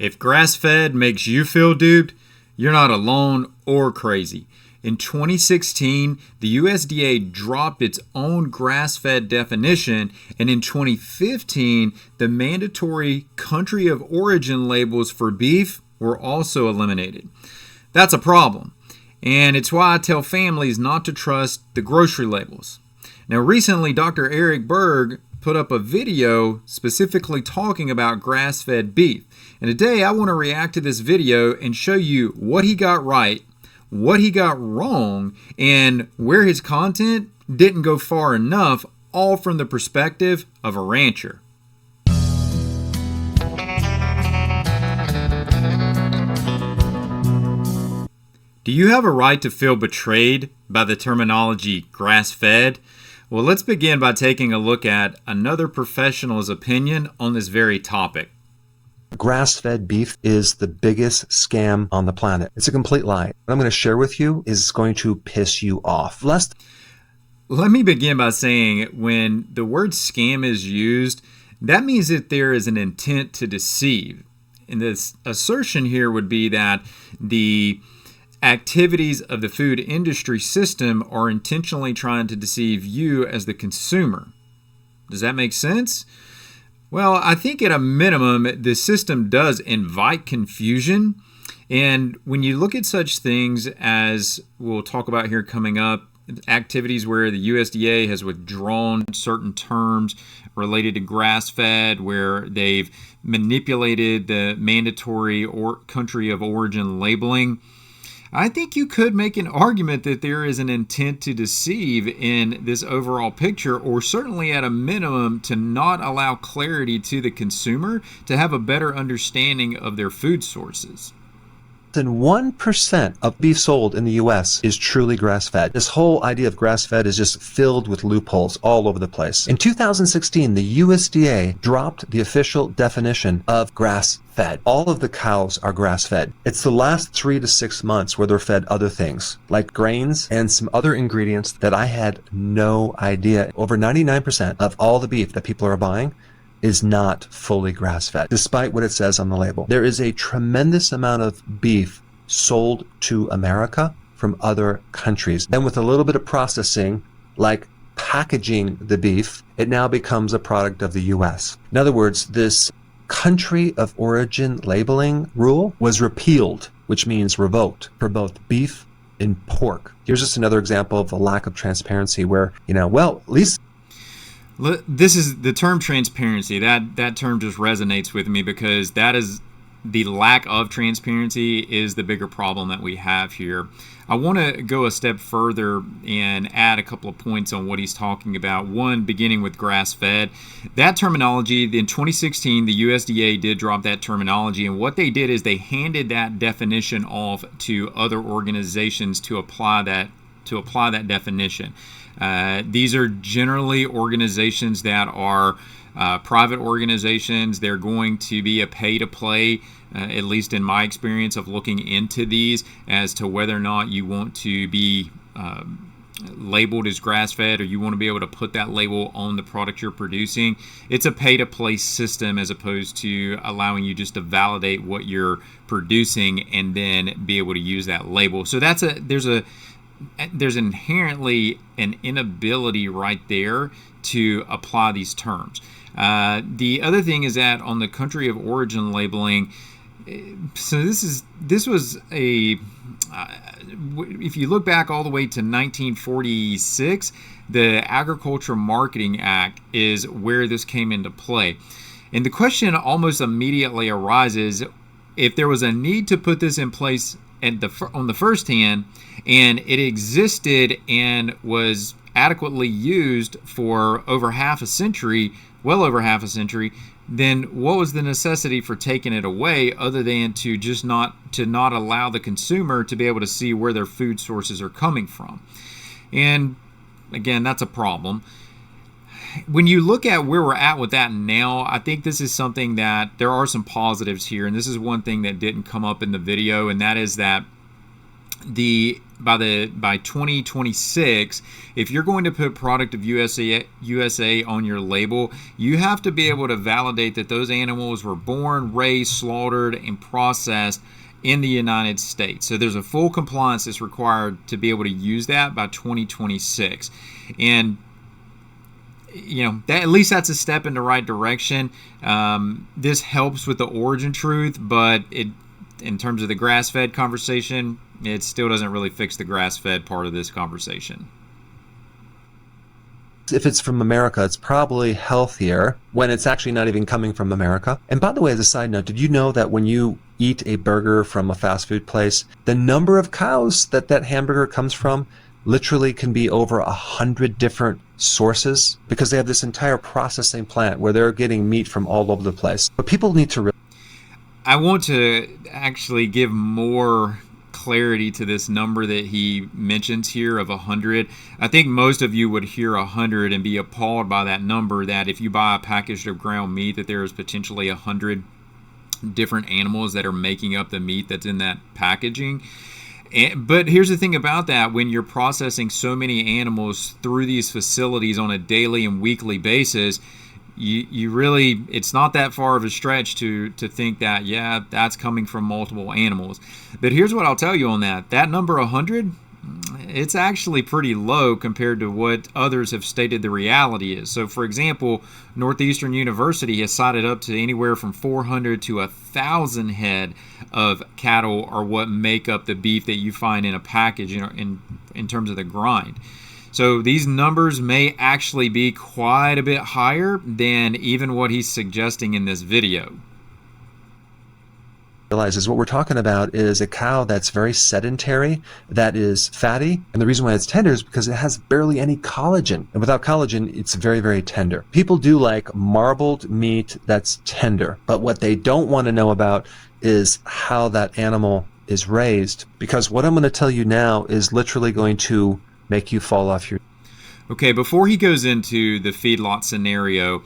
If grass-fed makes you feel duped, you're not alone or crazy. In 2016, the USDA dropped its own grass-fed definition, and in 2015, the mandatory country of origin labels for beef were also eliminated. That's a problem, and it's why I tell families not to trust the grocery labels. Now, recently, Dr. Berg put up a video specifically talking about grass-fed beef. And today I want to react to this video and show you what he got right, what he got wrong, and where his content didn't go far enough, all from the perspective of a rancher. Do you have a right to feel betrayed by the terminology grass-fed? Well, let's begin by taking a look at another professional's opinion on this very topic. Grass-fed beef is the biggest scam on the planet. It's a complete lie. What I'm going to share with you is going to piss you off. Let me begin by saying when the word scam is used, that means that there is an intent to deceive. And this assertion here would be that the activities of the food industry system are intentionally trying to deceive you as the consumer. Does that make sense? Well, I think at a minimum, the system does invite confusion. And when you look at such things as we'll talk about here coming up, activities where the USDA has withdrawn certain terms related to grass-fed, where they've manipulated the mandatory or country of origin labeling, I think you could make an argument that there is an intent to deceive in this overall picture, or certainly at a minimum to not allow clarity to the consumer to have a better understanding of their food sources. Than 1% of beef sold in the U.S. is truly grass-fed. This whole idea of grass-fed is just filled with loopholes all over the place. In 2016, the USDA dropped the official definition of grass-fed. All of the cows are grass-fed. It's the last 3 to 6 months where they're fed other things, like grains and some other ingredients that I had no idea. Over 99% of all the beef that people are buying is not fully grass-fed, despite what it says on the label. There is a tremendous amount of beef sold to America from other countries. Then with a little bit of processing, like packaging the beef, it now becomes a product of the U.S. In other words, this country of origin labeling rule was repealed, which means revoked, for both beef and pork. Here's just another example of a lack of transparency where, at least this is the term transparency. That term just resonates with me because that is the lack of transparency is the bigger problem that we have here. I want to go a step further and add a couple of points on what he's talking about. One, beginning with grass-fed. That terminology, in 2016, the USDA did drop that terminology, and what they did is they handed that definition off to other organizations to apply that definition. These are generally organizations that are private organizations. They're going to be a pay-to-play, at least in my experience of looking into these, as to whether or not you want to be labeled as grass-fed or you want to be able to put that label on the product you're producing. It's a pay-to-play system as opposed to allowing you just to validate what you're producing and then be able to use that label. So there's inherently an inability right there to apply these terms. The other thing is that on the country of origin labeling, so this was a if you look back all the way to 1946, the Agriculture Marketing Act is where this came into play. And the question almost immediately arises, if there was a need to put this in place on the first hand, and it existed and was adequately used for over half a century, well over half a century, then what was the necessity for taking it away other than to just not allow the consumer to be able to see where their food sources are coming from? And again, that's a problem. When you look at where we're at with that now, I think this is something that there are some positives here, and this is one thing that didn't come up in the video, and that is that by 2026, if you're going to put product of USA on your label, you have to be able to validate that those animals were born, raised, slaughtered, and processed in the United States. So there's a full compliance that's required to be able to use that by 2026. And that, at least that's a step in the right direction. This helps with the origin truth, but in terms of the grass-fed conversation, it still doesn't really fix the grass-fed part of this conversation. If it's from America, it's probably healthier when it's actually not even coming from America. And by the way, as a side note, did you know that when you eat a burger from a fast food place, the number of cows that hamburger comes from literally can be over 100 different sources, because they have this entire processing plant where they're getting meat from all over the place. But people need to I want to actually give more clarity to this number that he mentions here of 100. I think most of you would hear 100 and be appalled by that number, that if you buy a package of ground meat, that there is potentially 100 different animals that are making up the meat that's in that packaging. But here's the thing about that: when you're processing so many animals through these facilities on a daily and weekly basis, you really, it's not that far of a stretch to think that, yeah, that's coming from multiple animals. But here's what I'll tell you on that number 100, it's actually pretty low compared to what others have stated the reality is. So for example, Northeastern University has cited up to anywhere from 400 to 1,000 head of cattle are what make up the beef that you find in a package, in terms of the grind. So these numbers may actually be quite a bit higher than even what he's suggesting in this video. Realizes what we're talking about is a cow that's very sedentary, that is fatty, and the reason why it's tender is because it has barely any collagen, and without collagen it's very, very tender. People do like marbled meat that's tender, but what they don't want to know about is how that animal is raised, because what I'm going to tell you now is literally going to make you fall off your... Okay, before he goes into the feedlot scenario,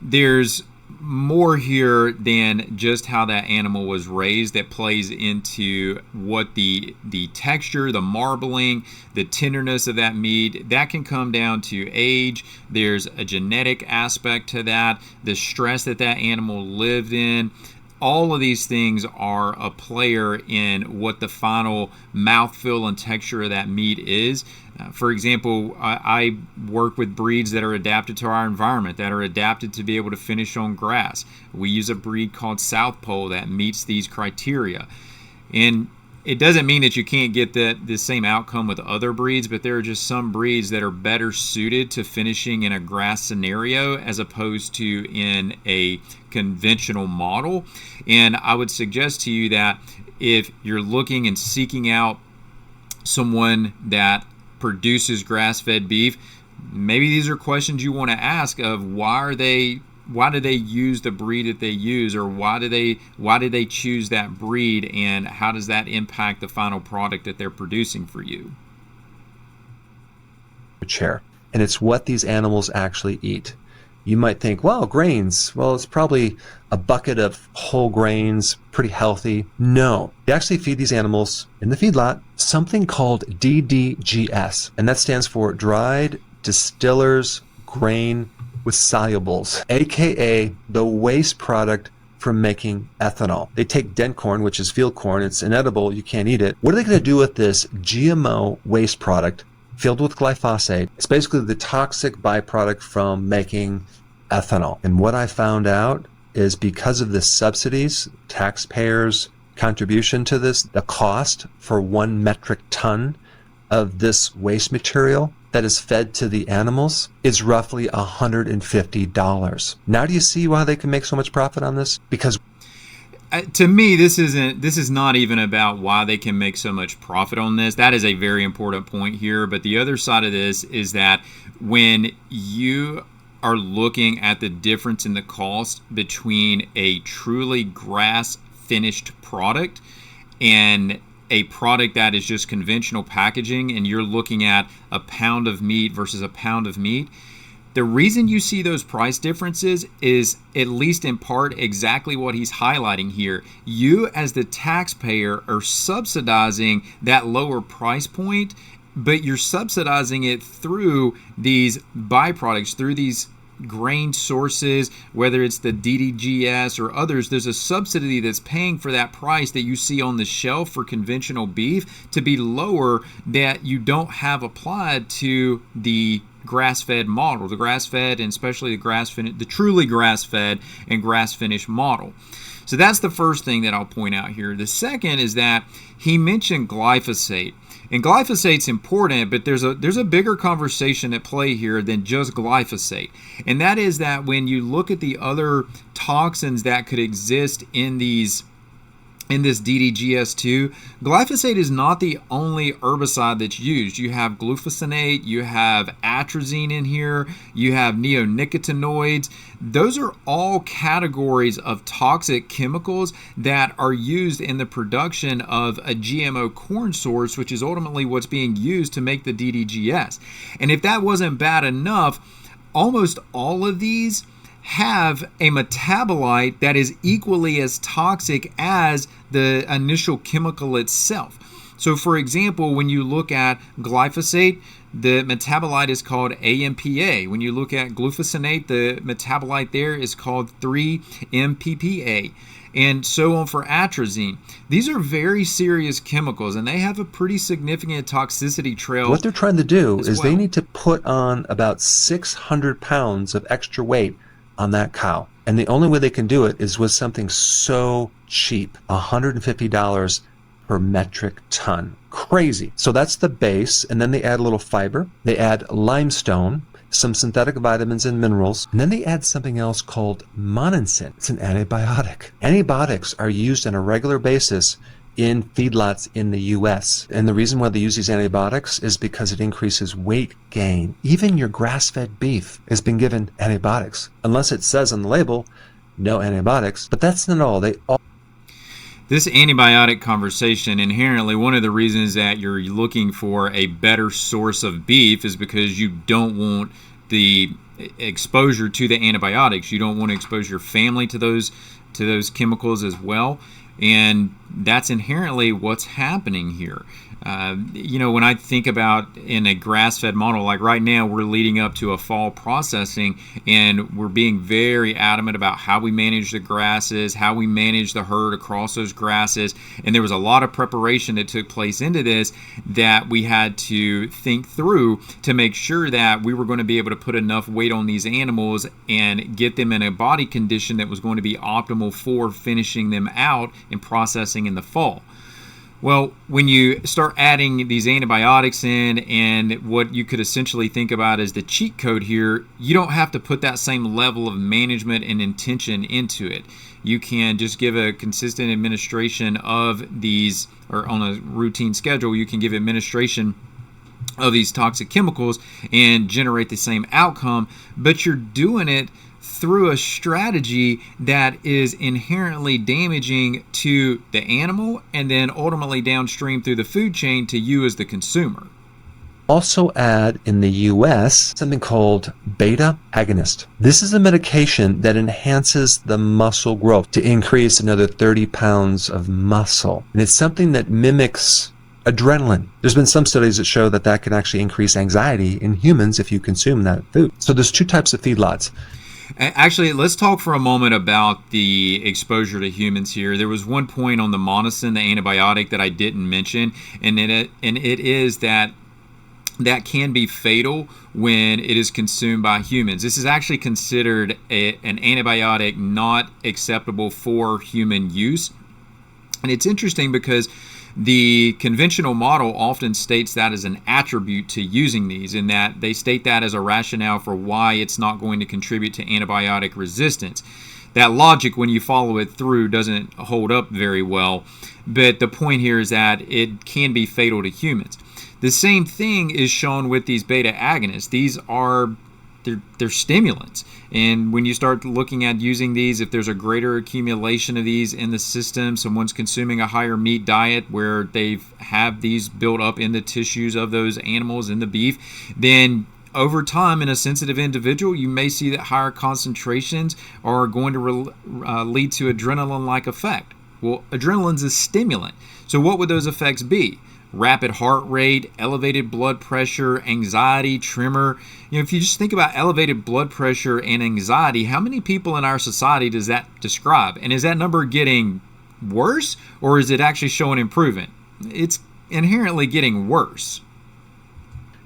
there's more here than just how that animal was raised that plays into what the texture, the marbling, the tenderness of that meat. That can come down to age. There's a genetic aspect to that, the stress that animal lived in. All of these things are a player in what the final mouthfeel and texture of that meat is. For example, I work with breeds that are adapted to our environment, that are adapted to be able to finish on grass. We use a breed called South Pole that meets these criteria. And it doesn't mean that you can't get the same outcome with other breeds, but there are just some breeds that are better suited to finishing in a grass scenario as opposed to in a conventional model. And I would suggest to you that if you're looking and seeking out someone that produces grass-fed beef, maybe these are questions you want to ask of why do they use the breed that they use, or why do they choose that breed, and how does that impact the final product that they're producing for you? Chair, and it's what these animals actually eat. You might think, well, grains, well, it's probably a bucket of whole grains, pretty healthy. No, they actually feed these animals in the feedlot something called DDGS, and that stands for dried distillers grain with solubles, aka the waste product from making ethanol. They take dent corn, which is field corn, it's inedible, you can't eat it. What are they going to do with this GMO waste product filled with glyphosate? It's basically the toxic byproduct from making ethanol. And what I found out is because of the subsidies, taxpayers' contribution to this, the cost for 1 metric ton of this waste material that is fed to the animals is roughly $150. Now do you see why they can make so much profit on this? Because to me, this is not even about why they can make so much profit on this. That is a very important point here. But the other side of this is that when you are looking at the difference in the cost between a truly grass finished product and a product that is just conventional packaging, and you're looking at a pound of meat versus a pound of meat, The reason you see those price differences is, at least in part, exactly what he's highlighting here. You, as the taxpayer, are subsidizing that lower price point, but you're subsidizing it through these byproducts, through these grain sources, whether it's the DDGS or others. There's a subsidy that's paying for that price that you see on the shelf for conventional beef to be lower, that you don't have applied to the grass-fed model, the grass-fed, and especially the truly grass-fed and grass-finished model. So that's the first thing that I'll point out here. The second is that he mentioned glyphosate. And glyphosate's important, but there's a bigger conversation at play here than just glyphosate. And that is that when you look at the other toxins that could exist in this DDGS2, glyphosate is not the only herbicide that's used. You have glufosinate, you have atrazine in here, you have neonicotinoids. Those are all categories of toxic chemicals that are used in the production of a GMO corn source, which is ultimately what's being used to make the DDGS. And if that wasn't bad enough, almost all of these have a metabolite that is equally as toxic as the initial chemical itself. So for example, when you look at glyphosate, the metabolite is called AMPA. When you look at glufosinate, the metabolite there is called 3-MPPA, and so on for atrazine. These are very serious chemicals, and they have a pretty significant toxicity trail. What they're trying to do is well. They need to put on about 600 pounds of extra weight on that cow. And the only way they can do it is with something so cheap, $150 per metric ton. Crazy. So that's the base, and then they add a little fiber. They add limestone, some synthetic vitamins and minerals, and then they add something else called monensin. It's an antibiotic. Antibiotics are used on a regular basis in feedlots in the U.S. And the reason why they use these antibiotics is because it increases weight gain. Even your grass-fed beef has been given antibiotics, unless it says on the label, no antibiotics. But that's not all. This antibiotic conversation, inherently, one of the reasons that you're looking for a better source of beef is because you don't want the exposure to the antibiotics. You don't want to expose your family to those chemicals as well. And that's inherently what's happening here. When I think about in a grass-fed model, like right now, we're leading up to a fall processing, and we're being very adamant about how we manage the grasses, how we manage the herd across those grasses. And there was a lot of preparation that took place into this that we had to think through to make sure that we were going to be able to put enough weight on these animals and get them in a body condition that was going to be optimal for finishing them out and processing in the fall. Well, when you start adding these antibiotics in, and what you could essentially think about as the cheat code here, you don't have to put that same level of management and intention into it. You can just give a consistent administration of these, or on a routine schedule, you can give administration of these toxic chemicals and generate the same outcome, but you're doing it through a strategy that is inherently damaging to the animal, and then ultimately downstream through the food chain to you as the consumer. Also add in the US something called beta agonist. This is a medication that enhances the muscle growth to increase another 30 pounds of muscle. And it's something that mimics adrenaline. There's been some studies that show that can actually increase anxiety in humans if you consume that food. So there's two types of feedlots. Actually, let's talk for a moment about the exposure to humans here. There was one point on the monensin, the antibiotic, that I didn't mention, and it is that can be fatal when it is consumed by humans. This is actually considered an antibiotic not acceptable for human use. And it's interesting because the conventional model often states that as an attribute to using these, in that they state that as a rationale for why it's not going to contribute to antibiotic resistance. That logic, when you follow it through, doesn't hold up very well. But the point here is that it can be fatal to humans. The same thing is shown with these beta agonists. These are they're stimulants, and when you start looking at using these, if there's a greater accumulation of these in the system, someone's consuming a higher meat diet where they have these built up in the tissues of those animals, in the beef, then over time in a sensitive individual, you may see that higher concentrations are going to lead to adrenaline-like effect. Well, adrenaline's a stimulant. So what would those effects be? Rapid heart rate, elevated blood pressure, anxiety, tremor. If you just think about elevated blood pressure and anxiety, how many people in our society does that describe? And is that number getting worse, or is it actually showing improvement? It's inherently getting worse.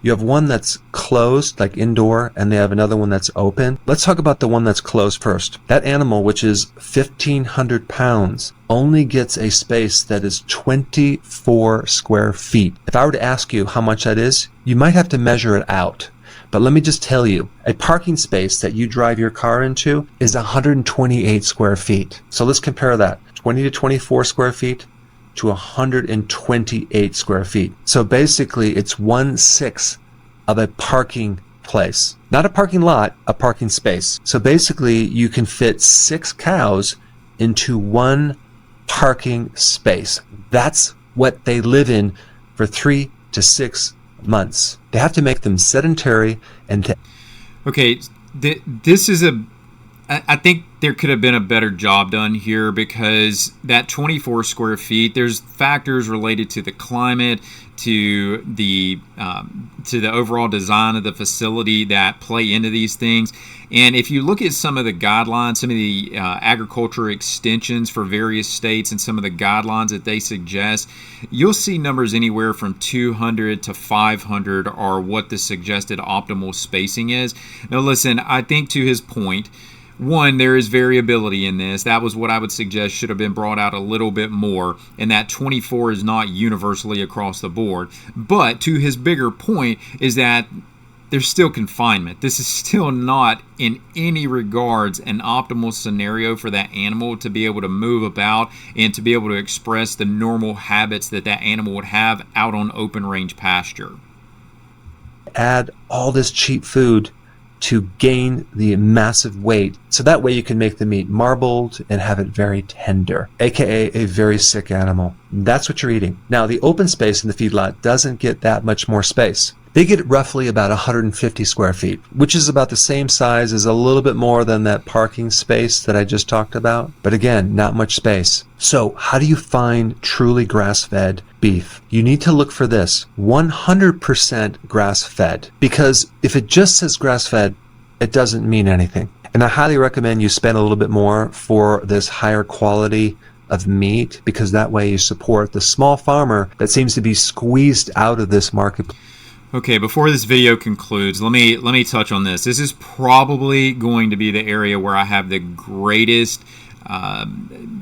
You have one that's closed, like indoor, and they have another one that's open. Let's talk about the one that's closed first. That animal, which is 1,500 pounds, only gets a space that is 24 square feet. If I were to ask you how much that is, you might have to measure it out. But let me just tell you, a parking space that you drive your car into is 128 square feet. So let's compare that, 20 to 24 square feet to 128 square feet. So basically it's 1/6 of a parking place. Not a parking lot, a parking space. So basically you can fit 6 cows into one parking space. That's what they live in for 3 to 6 months. They have to make them sedentary and Okay, this is I think there could have been a better job done here, because that 24 square feet, there's factors related to the climate, to the overall design of the facility that play into these things. And if you look at some of the guidelines, some of the agriculture extensions for various states and some of the guidelines that they suggest, you'll see numbers anywhere from 200 to 500 are what the suggested optimal spacing is. Now listen, I think to his point, one, there is variability in this. That was what I would suggest should have been brought out a little bit more, and that 24 is not universally across the board. But to his bigger point is that there's still confinement. This is still not in any regards an optimal scenario for that animal to be able to move about and to be able to express the normal habits that that animal would have out on open range pasture. Add all this cheap food to gain the massive weight, so that way you can make the meat marbled and have it very tender, aka a very sick animal. That's what you're eating. Now the open space in the feedlot doesn't get that much more space. They get roughly about 150 square feet, which is about the same size as a little bit more than that parking space that I just talked about. But again, not much space. So how do you find truly grass-fed beef? You need to look for this, 100% grass-fed. Because if it just says grass-fed, it doesn't mean anything. And I highly recommend you spend a little bit more for this higher quality of meat, because that way you support the small farmer that seems to be squeezed out of this market. Okay, before this video concludes, let me touch on this. This is probably going to be the area where I have the greatest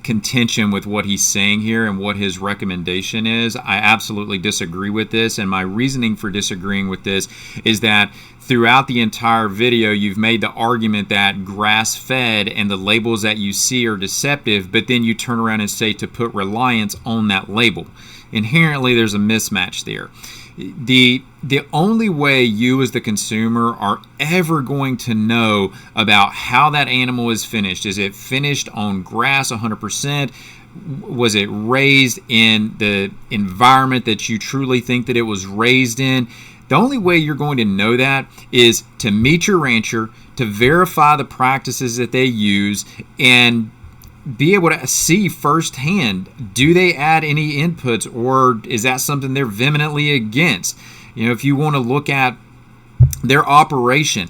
contention with what he's saying here and what his recommendation is. I absolutely disagree with this, and my reasoning for disagreeing with this is that throughout the entire video you've made the argument that grass-fed and the labels that you see are deceptive, but then you turn around and say to put reliance on that label. Inherently there's a mismatch there. The only way you as the consumer are ever going to know about how that animal is finished, is it finished on grass 100%? Was it raised in the environment that you truly think that it was raised in? The only way you're going to know that is to meet your rancher, to verify the practices that they use, and be able to see firsthand, do they add any inputs, or is that something they're vehemently against? If you want to look at their operation,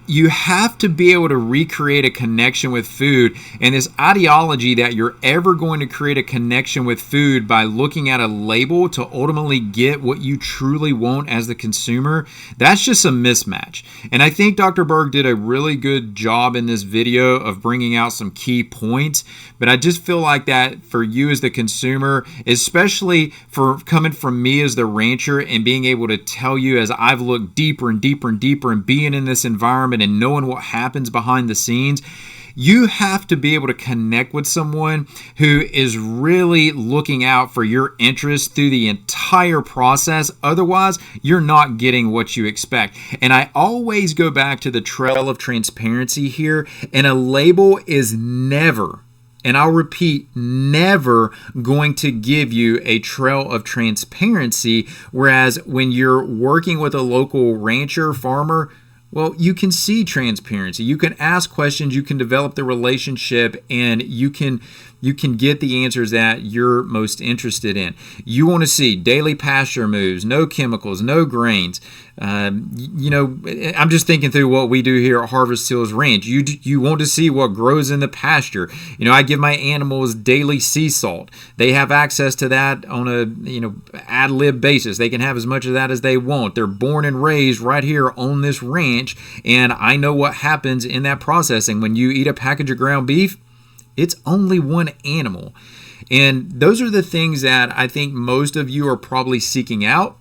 you have to be able to recreate a connection with food. And this ideology that you're ever going to create a connection with food by looking at a label to ultimately get what you truly want as the consumer, that's just a mismatch. And I think Dr. Berg did a really good job in this video of bringing out some key points. But I just feel like that for you as the consumer, especially for coming from me as the rancher and being able to tell you as I've looked deeper and deeper and deeper and being in this environment and knowing what happens behind the scenes, you have to be able to connect with someone who is really looking out for your interests through the entire process. Otherwise, you're not getting what you expect. And I always go back to the trail of transparency here, and a label is never and I'll repeat, never going to give you a trail of transparency. Whereas when you're working with a local rancher, farmer, well, you can see transparency. You can ask questions, you can develop the relationship, and you can get the answers that you're most interested in. You want to see daily pasture moves, no chemicals, no grains. I'm just thinking through what we do here at Harvest Hills Ranch. You want to see what grows in the pasture. I give my animals daily sea salt. They have access to that on a ad lib basis. They can have as much of that as they want. They're born and raised right here on this ranch, and I know what happens in that processing. When you eat a package of ground beef, it's only one animal. And those are the things that I think most of you are probably seeking out,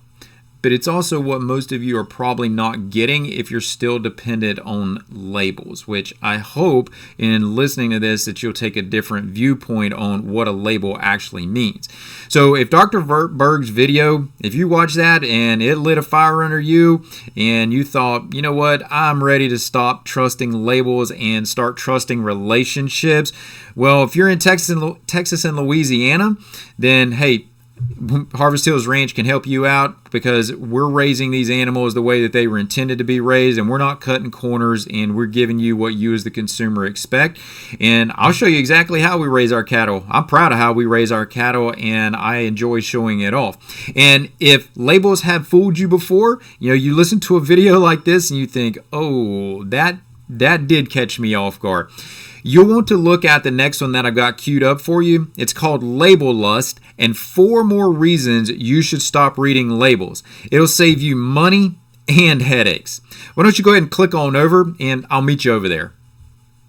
but it's also what most of you are probably not getting if you're still dependent on labels, which I hope in listening to this that you'll take a different viewpoint on what a label actually means. So if Dr. Berg's video, if you watch that and it lit a fire under you and you thought, you know what, I'm ready to stop trusting labels and start trusting relationships. Well, if you're in Texas and Louisiana, then hey, Harvest Hills Ranch can help you out because we're raising these animals the way that they were intended to be raised, and we're not cutting corners, and we're giving you what you as the consumer expect. And I'll show you exactly how we raise our cattle. I'm proud of how we raise our cattle, and I enjoy showing it off. And if labels have fooled you before, you listen to a video like this and you think, oh, that did catch me off guard. You'll want to look at the next one that I got queued up for you. It's called Label Lust, and 4 more reasons you should stop reading labels. It'll save you money and headaches. Why don't you go ahead and click on over, and I'll meet you over there.